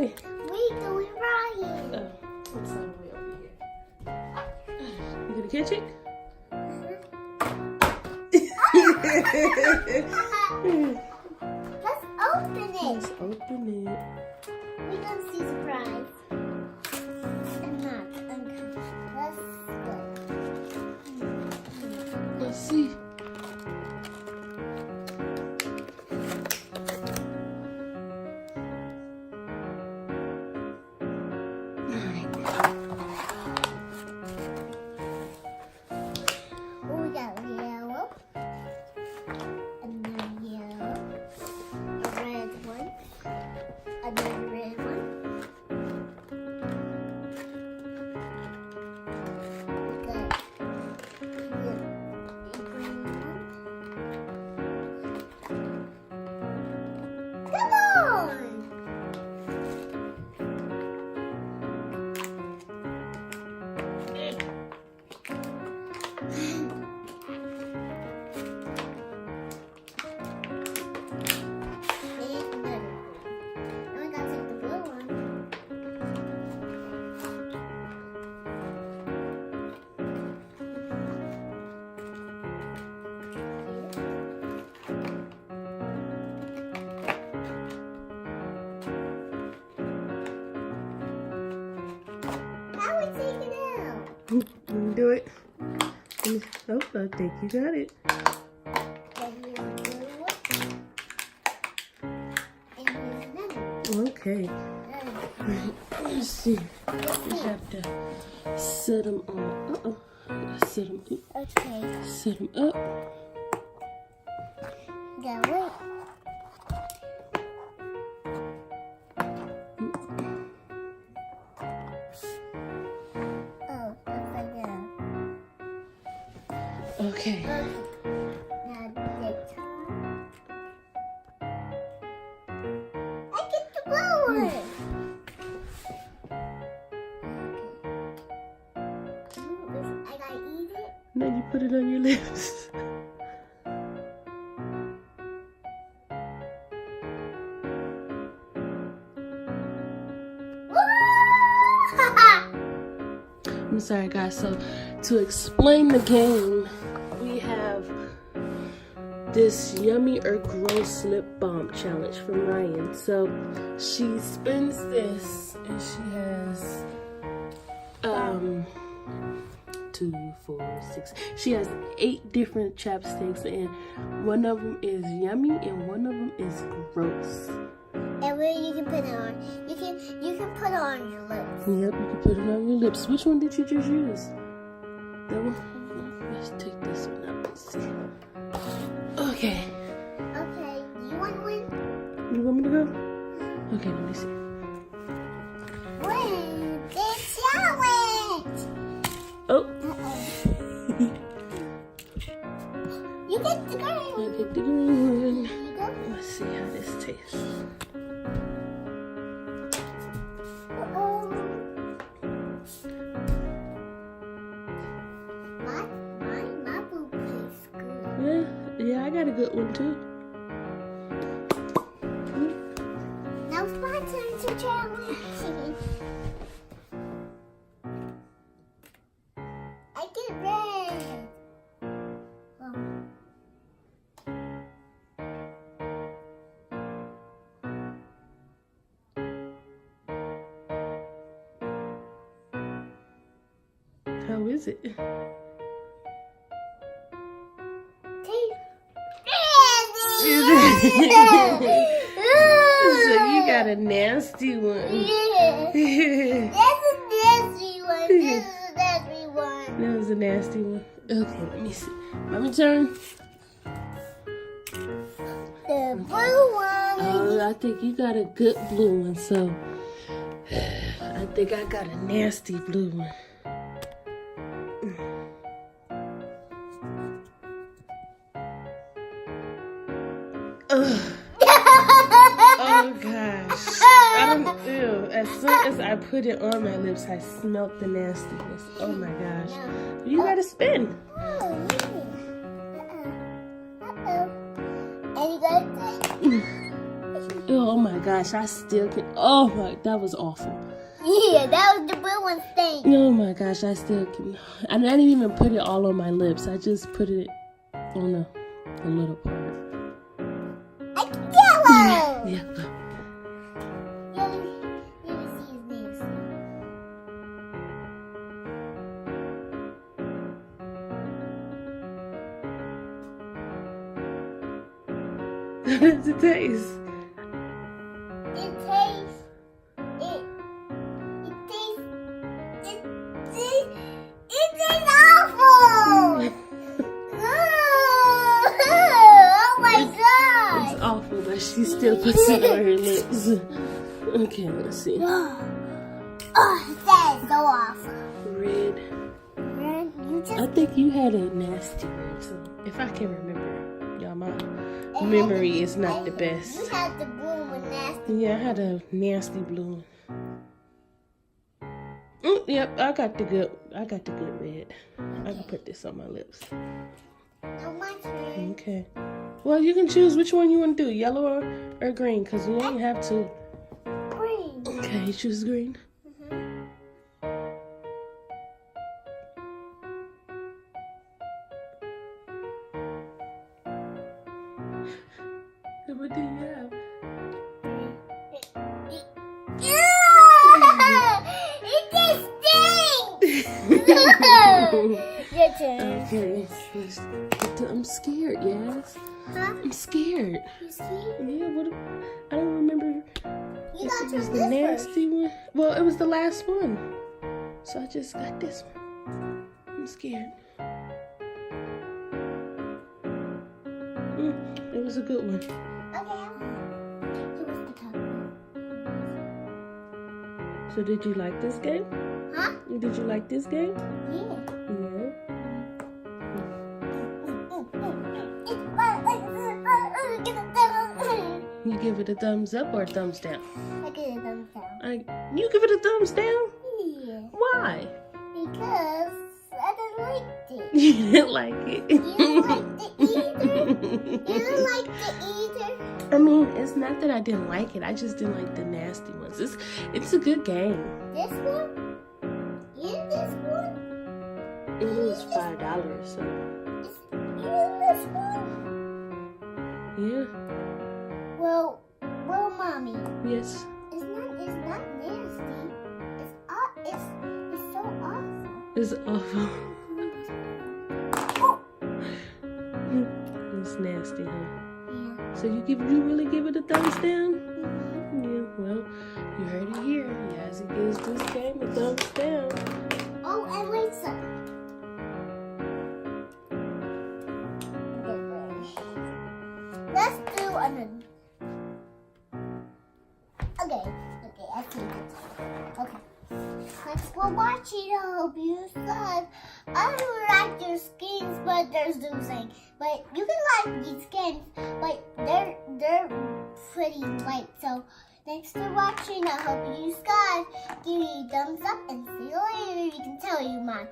way? We're going right. Oh, it's all the way over here. You gonna catch it? Let's open it. Let's open it. We're gonna see surprise. I'm not. Let's see. Oh, we got yellow. Another yellow. A red one. Another red one. We got the green one. Come on! How we take it out? You can do it. Oh, I think you got it. Then here's the blue one. And here's another one. Okay. Let's see. We have to set them all. Set them up. Okay. Set them up. Got it. Oh, upside down. Okay. Now this time. I get the blue one. Okay. I gotta eat it. Now you put it on your lips. I'm sorry, guys. So, to explain the game, we have this yummy or gross lip balm challenge from Ryan. So, she spins this, and she has 2, 4, 6. She has 8 different chapsticks, and one of them is yummy, and one of them is gross. And where you can put it on, you can put it on your lips. Yep, you can put it on your lips. Which one did you just use? That one? Let's take this one out. Let's see. Okay. Okay, you want to win? You want me to go? Okay, let me see. Win this challenge! Oh, You get the green I one. get the green one. Here you go. Let's see how this tastes. Uh-oh. My boob tastes good. Yeah, I got a good one too. Now it's my turn to challenge. I get red. Oh. How is it? So you got a nasty one. Yeah. That's a nasty one. This is a nasty one. That was a nasty one. Okay, let me see. My turn. The blue one. Oh, I think you got a good blue one, so I think I got a nasty blue one. Ugh. Oh gosh. Ew. As soon as I put it on my lips, I smelled the nastiness. Oh my gosh. You gotta spin. Oh, yeah. Uh-oh. And you gotta take. feel, oh my gosh, I still can. Oh my, that was awful. Yeah, that was the blue one stain. Oh my gosh, I still can. I didn't even put it all on my lips. I just put it on a little part. It's yellow. Yeah. Yasi is nasty. How does it taste? It tastes awful. Oh my god. It's awful, but she still puts it on her lips. Okay, let's see. Oh, that is so awful. Red. Red, you just I think you had a nasty red, so if I can remember. Y'all, my memory is not the You best. had the blue one nasty. Yeah, I had a nasty blue one. Yep, I got the good red. I can put this on my lips. No, my turn. Okay. Well, you can choose which one you want to do, yellow or green, because we only have two. Green. Okay, you choose green. What do you have? It stinks. Your turn. Okay, I'm scared, yes. Huh? I'm scared. You see? Yeah, what? I don't remember. You got It to was this the nasty one. Well, it was the last one. So I just got this one. I'm scared. It was a good one. Okay. Who was the top one? So did you like this game? Huh? Did you like this game? Yeah. Yeah. You give it a thumbs up or a thumbs down? I give it a thumbs down. You give it a thumbs down? Yeah. Why? Because I didn't like it. You didn't like it. You didn't like it either. You didn't like it either. I mean, it's not that I didn't like it. I just didn't like the nasty ones. It's a good game. This one? And this one? It was $5, so And this one? yeah. Well, mommy. Yes. It's not nasty. It's so awful. It's awful. Oh. It's nasty, huh? Yeah. So you really give it a thumbs down? Mm-hmm. Yeah, well, you heard it here. Yasi gives this game a thumbs down. Oh, and wait a second. Let's do another. Okay, I see it. Okay. Thanks for watching. I hope you guys. I don't like their skins, but there's losing. But you can like these skins, but they're pretty light. So thanks for watching. I hope you guys give me a thumbs up and see you later. You can tell you mine.